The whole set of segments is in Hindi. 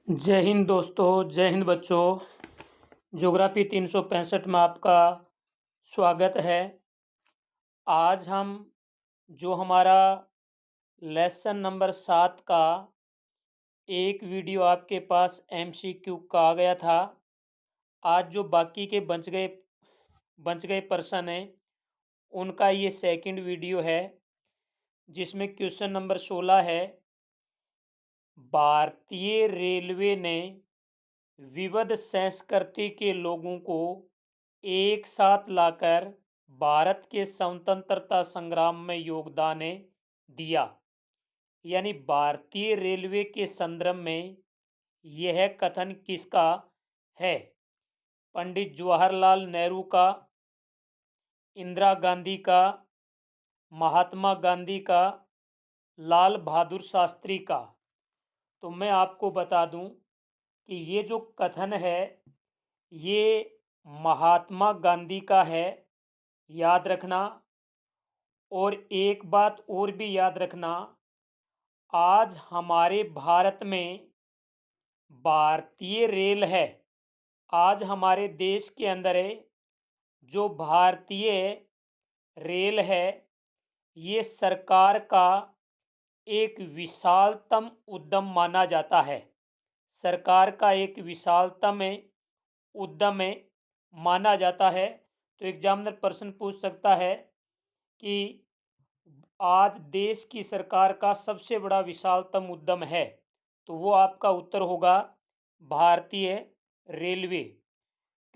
जय हिंद दोस्तों, जय हिंद बच्चों। ज्योग्राफी 365 में आपका स्वागत है। आज हम जो हमारा लेसन नंबर 7 का एक वीडियो आपके पास एमसीक्यू का आ गया था। आज जो बाकी के बच गए प्रश्न हैं उनका ये सेकंड वीडियो है, जिसमें क्वेश्चन नंबर 16 है। भारतीय रेलवे ने विविध संस्कृति के लोगों को एक साथ लाकर भारत के स्वतंत्रता संग्राम में योगदान दिया। यानी भारतीय रेलवे के संदर्भ में यह कथन किसका है? पंडित जवाहरलाल नेहरू का, इंदिरा गांधी का, महात्मा गांधी का, लाल बहादुर शास्त्री का। तो मैं आपको बता दूं कि ये जो कथन है ये महात्मा गांधी का है, याद रखना। और एक बात और भी याद रखना, आज हमारे भारत में भारतीय रेल है, आज हमारे देश के अंदर है जो भारतीय रेल है, ये सरकार का एक विशालतम उद्यम माना जाता है। सरकार का एक विशालतम उद्यम माना जाता है। तो एग्जामिनर प्रश्न पूछ सकता है कि आज देश की सरकार का सबसे बड़ा विशालतम उद्यम है, तो वो आपका उत्तर होगा भारतीय रेलवे।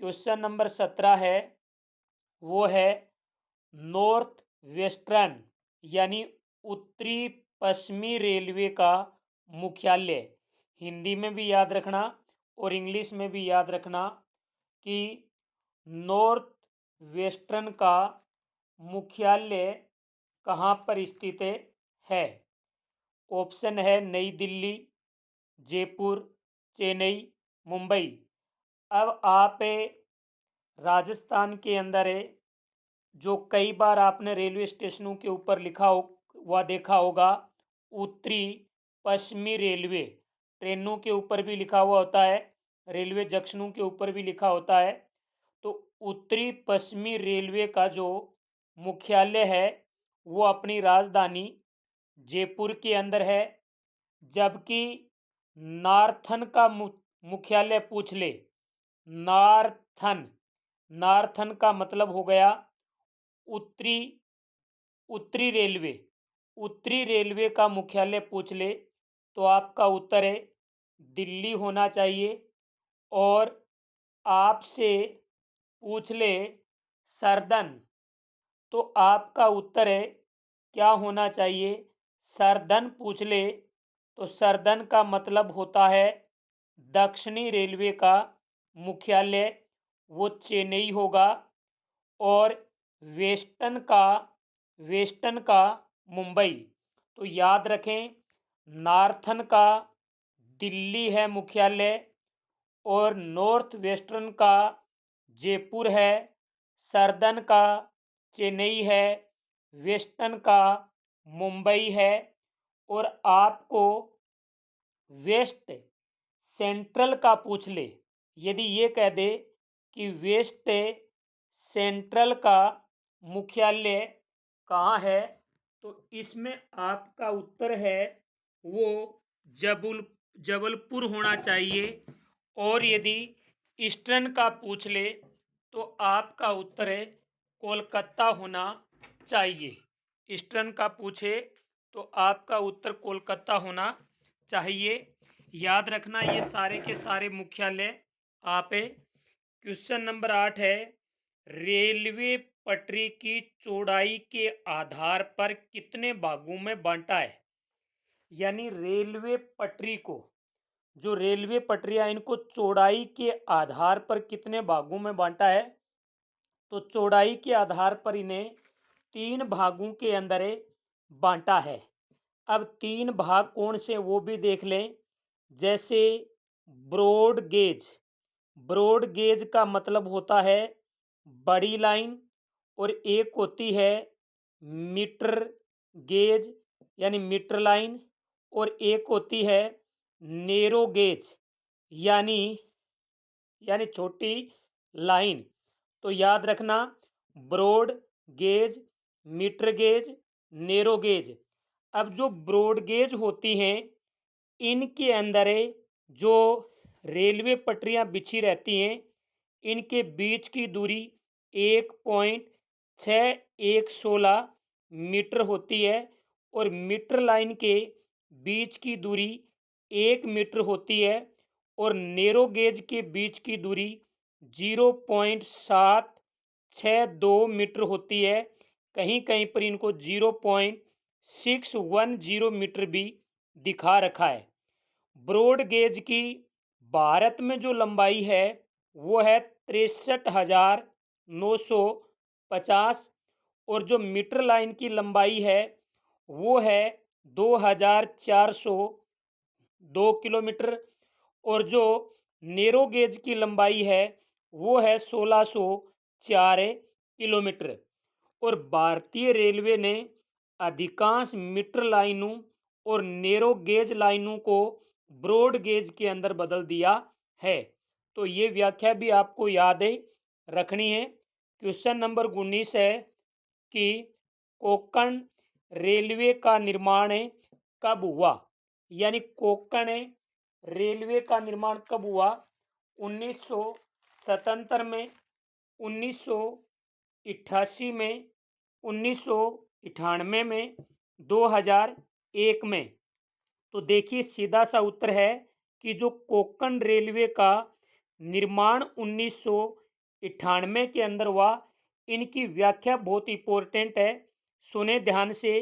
क्वेश्चन नंबर 17 है, वो है नॉर्थ वेस्टर्न यानी उत्तरी पश्चिमी रेलवे का मुख्यालय। हिंदी में भी याद रखना और इंग्लिश में भी याद रखना कि नॉर्थ वेस्टर्न का मुख्यालय कहाँ पर स्थित है? ऑप्शन है नई दिल्ली, जयपुर, चेन्नई, मुंबई। अब आप राजस्थान के अंदर जो कई बार आपने रेलवे स्टेशनों के ऊपर लिखा हो वह देखा होगा, उत्तरी पश्चिमी रेलवे। ट्रेनों के ऊपर भी लिखा हुआ होता है, रेलवे जंक्शनों के ऊपर भी लिखा होता है। तो उत्तरी पश्चिमी रेलवे का जो मुख्यालय है वो अपनी राजधानी जयपुर के अंदर है। जबकि नार्थन का मुख्यालय पूछ ले, नार्थन, नार्थन का मतलब हो गया उत्तरी उत्तरी रेलवे। उत्तरी रेलवे का मुख्यालय पूछ ले तो आपका उत्तर है दिल्ली होना चाहिए। और आपसे पूछ ले सर्दन, तो आपका उत्तर है क्या होना चाहिए? सर्दन पूछ ले तो सर्दन का मतलब होता है दक्षिणी रेलवे का मुख्यालय, वो चेन्नई होगा। और वेस्टर्न का मुंबई। तो याद रखें, नार्थन का दिल्ली है मुख्यालय, और नॉर्थ वेस्टर्न का जयपुर है, सर्दन का चेन्नई है, वेस्टर्न का मुंबई है। और आपको वेस्ट सेंट्रल का पूछ ले, यदि ये कह दे कि वेस्ट सेंट्रल का मुख्यालय कहाँ है, तो इसमें आपका उत्तर है वो जबलपुर होना चाहिए। और यदि ईस्टर्न का पूछ ले तो आपका उत्तर है कोलकाता होना चाहिए। ईस्टर्न का पूछे तो आपका उत्तर कोलकाता होना चाहिए। याद रखना ये सारे के सारे मुख्यालय आप क्वेश्चन नंबर 8 है, रेलवे पटरी की चौड़ाई के आधार पर कितने भागों में बांटा है? यानी रेलवे पटरी को, जो रेलवे पटरियां इनको चौड़ाई के आधार पर कितने भागों में बांटा है? तो चौड़ाई के आधार पर इन्हें 3 भागों के अंदर बांटा है। अब 3 भाग कौन से वो भी देख लें। जैसे ब्रॉड गेज, ब्रॉड गेज का मतलब होता है बड़ी लाइन, और एक होती है मीटर गेज यानी मीटर लाइन, और एक होती है नेरो गेज यानी छोटी लाइन। तो याद रखना, broad gauge, metre gauge, narrow gauge. अब जो ब्रॉड गेज होती हैं, इनके अंदर जो रेलवे पटरियां बिछी रहती हैं, इनके बीच की दूरी 1.6116 मीटर होती है और मीटर लाइन के बीच की दूरी 1 मीटर होती है और नैरो गेज के बीच की दूरी 0.762 मीटर होती है। कहीं कहीं पर इनको 0.610 मीटर भी दिखा रखा है। ब्रॉड गेज की भारत में जो लंबाई है वो है 63,950 और जो मीटर लाइन की लंबाई है वो है 2,402 किलोमीटर और जो नैरो गेज की लंबाई है वो है 1,604 किलोमीटर। और भारतीय रेलवे ने अधिकांश मीटर लाइनों और नैरो गेज लाइनों को ब्रॉड गेज के अंदर बदल दिया है। तो ये व्याख्या भी आपको याद है रखनी है। क्वेश्चन नंबर 19 है कि कोंकण रेलवे का निर्माण कब हुआ। यानी कोंकण रेलवे का निर्माण कब हुआ? 1977 में, 1988 में, 1998 में, 2001 में। तो देखिए सीधा सा उत्तर है कि जो कोंकण रेलवे का निर्माण 1998 के अंदर हुआ। इनकी व्याख्या बहुत इंपॉर्टेंट है, सुने ध्यान से।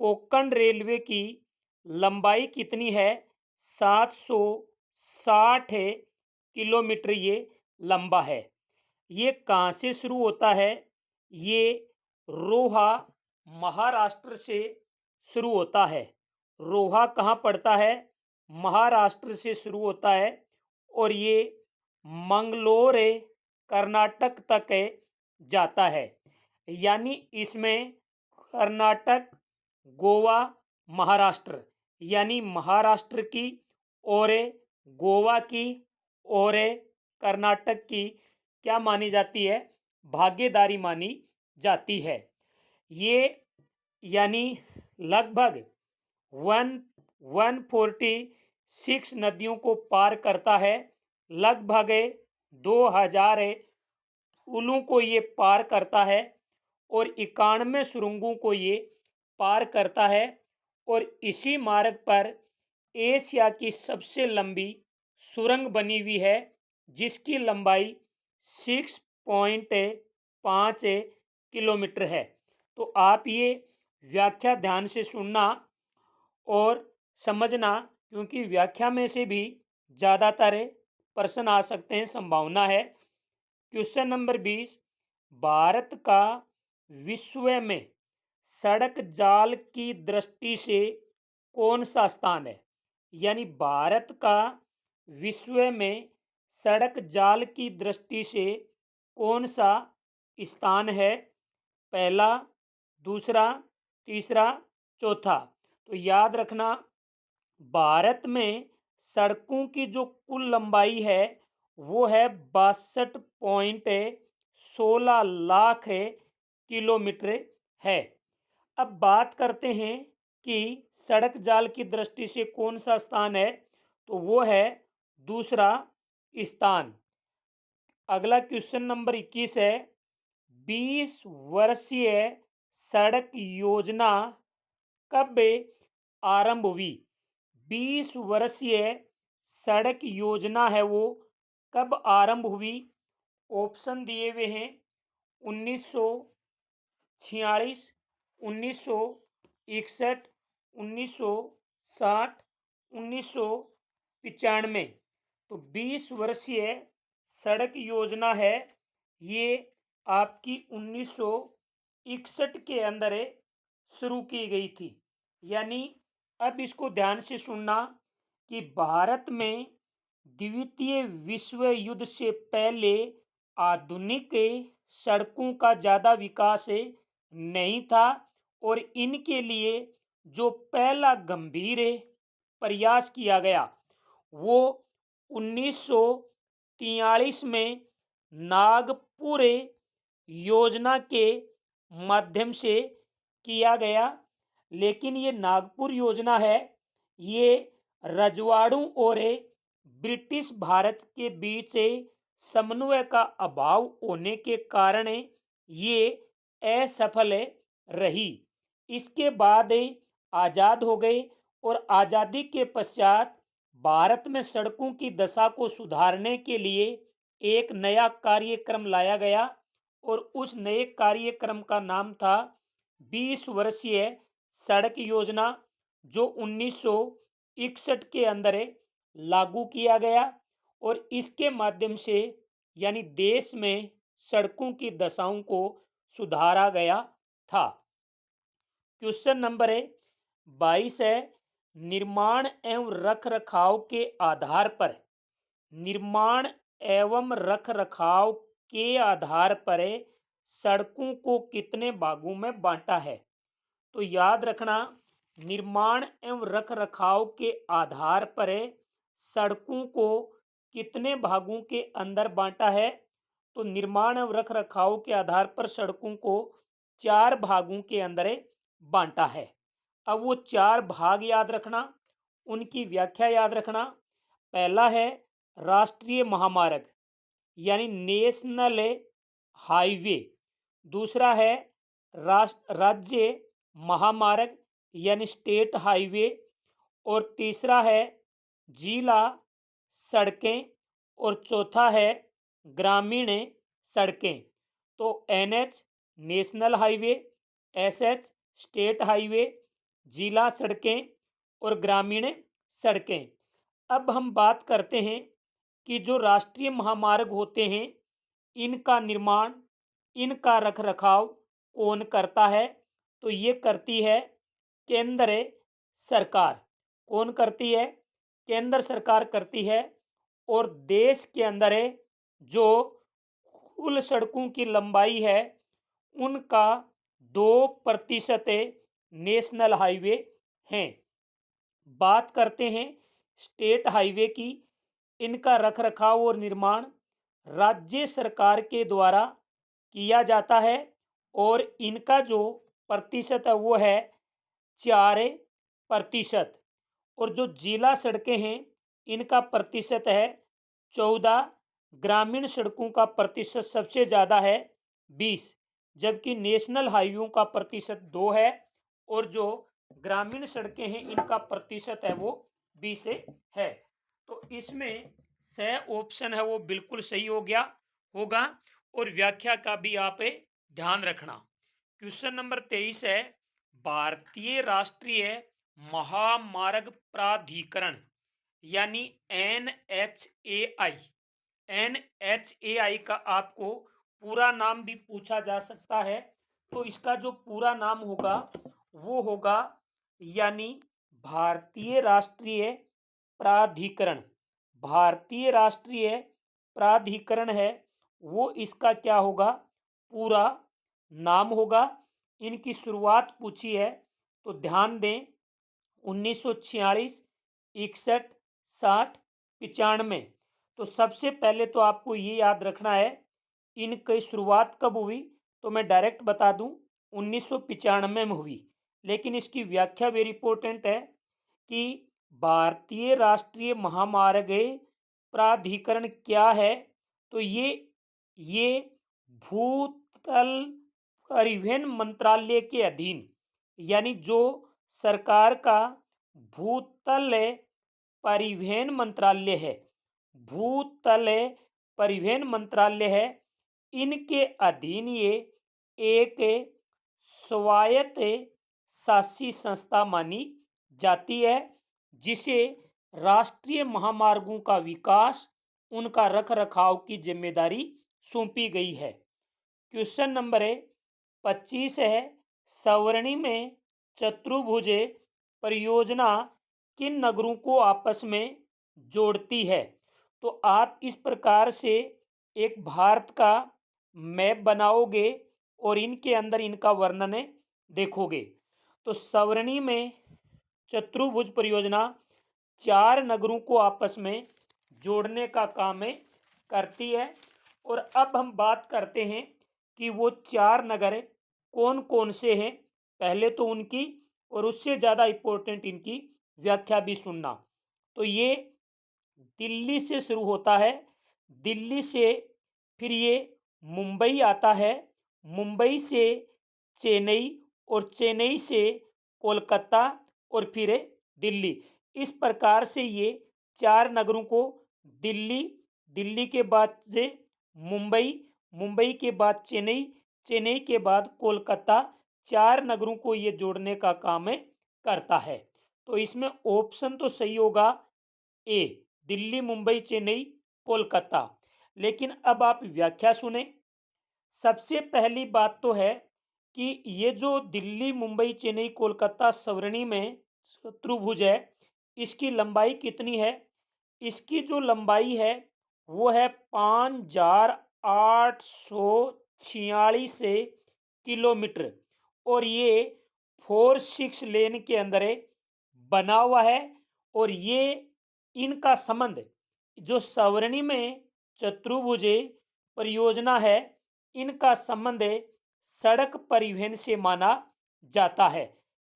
कोंकण रेलवे की लंबाई कितनी है? 760 किलोमीटर ये लंबा है। ये कहाँ से शुरू होता है? ये रोहा महाराष्ट्र से शुरू होता है। रोहा कहाँ पड़ता है? महाराष्ट्र से शुरू होता है और ये मंगलोर कर्नाटक तक जाता है। यानी इसमें कर्नाटक, गोवा, महाराष्ट्र, यानी महाराष्ट्र की और गोवा की और कर्नाटक की क्या मानी जाती है? भागीदारी मानी जाती है। ये यानी लगभग 146 नदियों को पार करता है। लगभग 2000 पुलों को ये पार करता है और 91 सुरंगों को ये पार करता है। और इसी मार्ग पर एशिया की सबसे लंबी सुरंग बनी हुई है जिसकी लंबाई 6.5 किलोमीटर है। तो आप ये व्याख्या ध्यान से सुनना और समझना, क्योंकि व्याख्या में से भी ज़्यादातर प्रश्न आ सकते हैं, संभावना है। क्वेश्चन नंबर 20, भारत का विश्व में सड़क जाल की दृष्टि से कौन सा स्थान है? यानी भारत का विश्व में सड़क जाल की दृष्टि से कौन सा स्थान है? पहला, दूसरा, तीसरा, चौथा। तो याद रखना, भारत में सड़कों की जो कुल लंबाई है वो है 62.16 लाख किलोमीटर है। अब बात करते हैं कि सड़क जाल की दृष्टि से कौन सा स्थान है, तो वो है दूसरा स्थान। अगला क्वेश्चन नंबर 21 है, 20 वर्षीय सड़क योजना कब आरंभ हुई? 20 वर्षीय सड़क योजना है वो कब आरंभ हुई? ऑप्शन दिए हुए हैं 1946, 1961, 1960, 1995। तो 20 वर्षीय सड़क योजना है ये आपकी 1961 के अंदर शुरू की गई थी। यानी अब इसको ध्यान से सुनना कि भारत में द्वितीय विश्व युद्ध से पहले आधुनिक सड़कों का ज़्यादा विकास नहीं था और इनके लिए जो पहला गंभीर प्रयास किया गया वो 1943 में नागपुर योजना के माध्यम से किया गया। लेकिन ये नागपुर योजना है, ये रजवाड़ों और ब्रिटिश भारत के बीच समन्वय का अभाव होने के कारण ये असफल रही। इसके बाद आज़ाद हो गए और आज़ादी के पश्चात भारत में सड़कों की दशा को सुधारने के लिए एक नया कार्यक्रम लाया गया और उस नए कार्यक्रम का नाम था 20 वर्षीय सड़क योजना, जो 1961 के अंदर लागू किया गया और इसके माध्यम से यानी देश में सड़कों की दशाओं को सुधारा गया था। क्वेश्चन नंबर 22 है, निर्माण एवं रख रखाव के आधार पर, निर्माण एवं रख रखाव के आधार पर सड़कों को कितने भागों में बांटा है? तो याद रखना, निर्माण एवं रख रखाव के आधार पर सड़कों को कितने भागों के अंदर बांटा है? तो निर्माण एवं रख रखाव के आधार पर सड़कों को 4 भागों के अंदर बांटा है। अब वो 4 भाग याद रखना, उनकी व्याख्या याद रखना। पहला है राष्ट्रीय महामार्ग यानी नेशनल हाईवे, दूसरा है राज्य महामार्ग यानी स्टेट हाईवे, और तीसरा है जिला सड़कें, और चौथा है ग्रामीण सड़कें। तो NH national highway, SH state highway, जिला सड़कें और ग्रामीण सड़कें। अब हम बात करते हैं कि जो राष्ट्रीय महामार्ग होते हैं, इनका निर्माण, इनका रखरखाव कौन करता है? तो ये करती है केंद्र सरकार। कौन करती है? केंद्र सरकार करती है। और देश के अंदर जो कुल सड़कों की लंबाई है, उनका 2% नेशनल हाईवे हैं। बात करते हैं स्टेट हाईवे की। इनका रखरखाव और निर्माण राज्य सरकार के द्वारा किया जाता है और इनका जो प्रतिशत है वो है 4%। और जो जिला सड़कें हैं, इनका प्रतिशत है 14। ग्रामीण सड़कों का प्रतिशत सबसे ज़्यादा है 20, जबकि नेशनल हाईवेयों का प्रतिशत 2 है और जो ग्रामीण सड़कें हैं इनका प्रतिशत है वो 20 है। तो इसमें स ऑप्शन है वो बिल्कुल सही हो गया होगा। और व्याख्या का भी आप ध्यान रखना। क्वेश्चन नंबर 23 है, भारतीय राष्ट्रीय महामार्ग प्राधिकरण यानी NHAI, NHAI का आपको पूरा नाम भी पूछा जा सकता है। तो इसका जो पूरा नाम होगा वो होगा यानी भारतीय राष्ट्रीय प्राधिकरण। भारतीय राष्ट्रीय प्राधिकरण है वो इसका क्या होगा? पूरा नाम होगा। इनकी शुरुआत पूछी है तो ध्यान दें, 1946, 61, 60, 95। तो सबसे पहले तो आपको ये याद रखना है इनकी शुरुआत कब हुई, तो मैं डायरेक्ट बता दूं 1995 में हुई। लेकिन इसकी व्याख्या वेरी इंपॉर्टेंट है कि भारतीय राष्ट्रीय महामार्ग प्राधिकरण क्या है? तो ये भूतल परिवहन मंत्रालय के अधीन, यानी जो सरकार का भूतल परिवहन मंत्रालय है, भूतल परिवहन मंत्रालय है, इनके अधीन ये एक स्वायत्त शासी संस्था मानी जाती है, जिसे राष्ट्रीय महामार्गों का विकास, उनका रखरखाव की जिम्मेदारी सौंपी गई है। क्वेश्चन नंबर 25 है, सवर्णी में चतुर्भुज परियोजना किन नगरों को आपस में जोड़ती है? तो आप इस प्रकार से एक भारत का मैप बनाओगे और इनके अंदर इनका वर्णन देखोगे। तो सवर्णी में चतुर्भुज परियोजना 4 नगरों को आपस में जोड़ने का काम करती है। और अब हम बात करते हैं कि वो 4 नगर कौन कौन से हैं। पहले तो उनकी और उससे ज़्यादा इम्पोर्टेंट इनकी व्याख्या भी सुनना। तो ये दिल्ली से शुरू होता है, दिल्ली से फिर ये मुंबई आता है, मुंबई से चेन्नई और चेन्नई से कोलकाता और फिर दिल्ली। इस प्रकार से ये 4 नगरों को दिल्ली, दिल्ली के बाद से मुंबई, मुंबई के बाद चेन्नई, चेन्नई के बाद कोलकाता, 4 नगरों को ये जोड़ने का काम करता है। तो इसमें ऑप्शन तो सही होगा ए, दिल्ली, मुंबई, चेन्नई, कोलकाता। लेकिन अब आप व्याख्या सुने। सबसे पहली बात तो है कि ये जो दिल्ली, मुंबई, चेन्नई, कोलकाता सवर्णी में चतुर्भुज है, इसकी लंबाई कितनी है? इसकी जो लंबाई है वो है 5,846 किलोमीटर। और ये 4-6 लेन के अंदर बना हुआ है। और ये इनका संबंध जो सवर्णी में चतुर्भुज परियोजना है, इनका संबंध सड़क परिवहन से माना जाता है।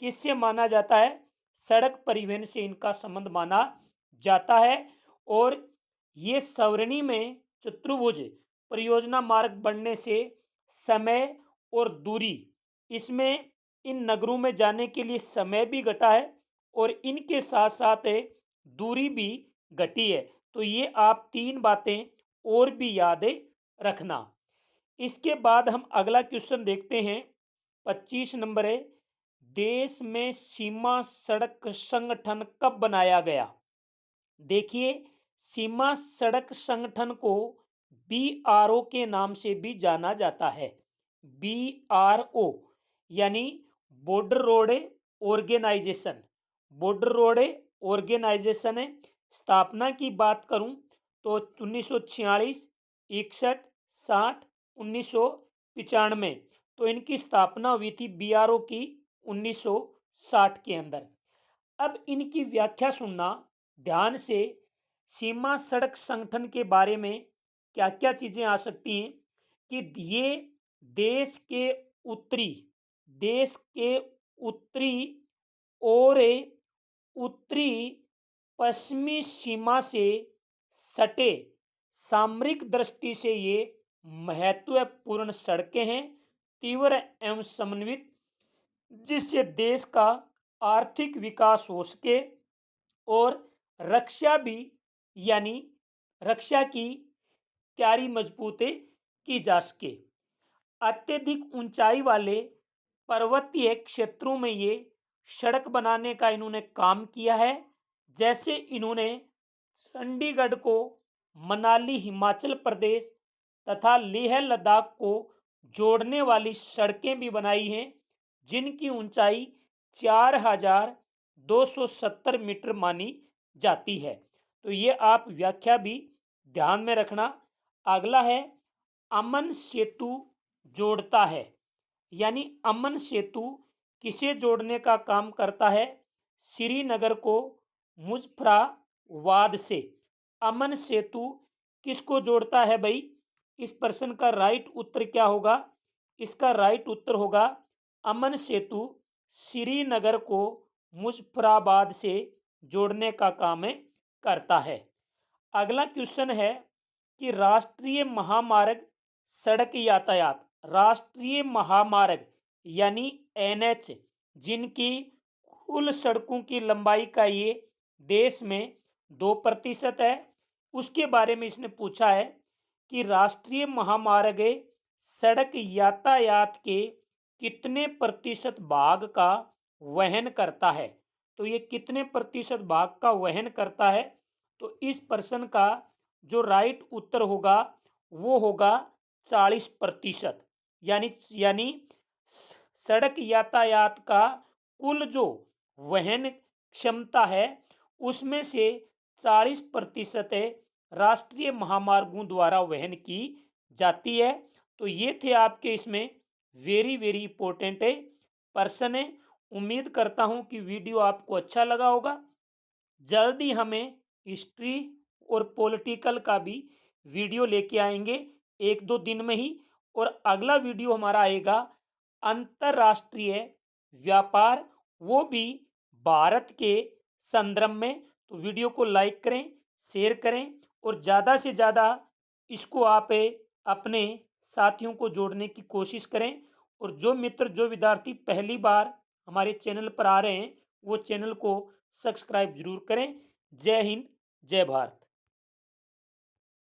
किससे माना जाता है? सड़क परिवहन से इनका संबंध माना जाता है। और ये सवर्णी में चतुर्भुज परियोजना मार्ग बनने से समय और दूरी, इसमें इन नगरों में जाने के लिए समय भी घटा है और इनके साथ साथ दूरी भी घटी है। तो ये आप 3 बातें और भी याद रखना। इसके बाद हम अगला क्वेश्चन देखते हैं। 25 नंबर है, देश में सीमा सड़क संगठन कब बनाया गया? देखिए, सीमा सड़क संगठन को BRO के नाम से भी जाना जाता है। BRO यानी border road organisation, border road organisation है। स्थापना की बात करूं तो 1946, 61, 60, 1995, तो इनकी स्थापना हुई थी BRO की 1960 के अंदर। अब इनकी व्याख्या सुनना ध्यान से। सीमा सड़क संगठन के बारे में क्या क्या चीजें आ सकती हैं कि ये देश के उत्तरी, देश के उत्तरी और उत्तरी पश्चिमी सीमा से सटे सामरिक दृष्टि से ये महत्वपूर्ण सड़कें हैं, तीव्र एवं समन्वित, जिससे देश का आर्थिक विकास हो सके और रक्षा भी, यानी रक्षा की तैयारी मजबूत की जा सके। अत्यधिक ऊंचाई वाले पर्वतीय क्षेत्रों में ये सड़क बनाने का इन्होंने काम किया है। जैसे इन्होंने चंडीगढ़ को मनाली हिमाचल प्रदेश तथा लेह लद्दाख को जोड़ने वाली सड़कें भी बनाई हैं, जिनकी ऊंचाई 4,270 मीटर मानी जाती है। तो ये आप व्याख्या भी ध्यान में रखना। अगला है, अमन सेतु जोड़ता है, यानी अमन सेतु किसे जोड़ने का काम करता है? श्रीनगर को मुजफ्फराबाद से। अमन सेतु किसको जोड़ता है भाई? इस प्रश्न का राइट उत्तर क्या होगा? इसका राइट उत्तर होगा अमन सेतु श्रीनगर को मुजफ्फराबाद से जोड़ने का काम करता है। अगला क्वेश्चन है कि राष्ट्रीय महामार्ग सड़क यातायात, राष्ट्रीय महामार्ग यानी NH, जिनकी कुल सड़कों की लंबाई का ये देश में 2% है, उसके बारे में इसने पूछा है कि राष्ट्रीय महामार्ग सड़क यातायात के कितने प्रतिशत भाग का वहन करता है? तो ये कितने प्रतिशत भाग का वहन करता है? तो इस प्रश्न का जो राइट उत्तर होगा वो होगा 40%। यानी सड़क यातायात का कुल जो वहन क्षमता है उसमें से 40% राष्ट्रीय महामार्गों द्वारा वहन की जाती है। तो ये थे आपके इसमें वेरी वेरी इंपॉर्टेंट पर्सन है। उम्मीद करता हूं कि वीडियो आपको अच्छा लगा होगा। जल्दी हमें हिस्ट्री और पॉलिटिकल का भी वीडियो लेके आएंगे 1-2 दिन में ही। और अगला वीडियो हमारा आएगा अंतर्राष्ट्रीय व्यापार, वो भी भारत के संदर्भ में। तो वीडियो को लाइक करें, शेयर करें और ज़्यादा से ज़्यादा इसको आप अपने साथियों को जोड़ने की कोशिश करें। और जो मित्र, जो विद्यार्थी पहली बार हमारे चैनल पर आ रहे हैं, वो चैनल को सब्सक्राइब जरूर करें। जय हिंद, जय भारत।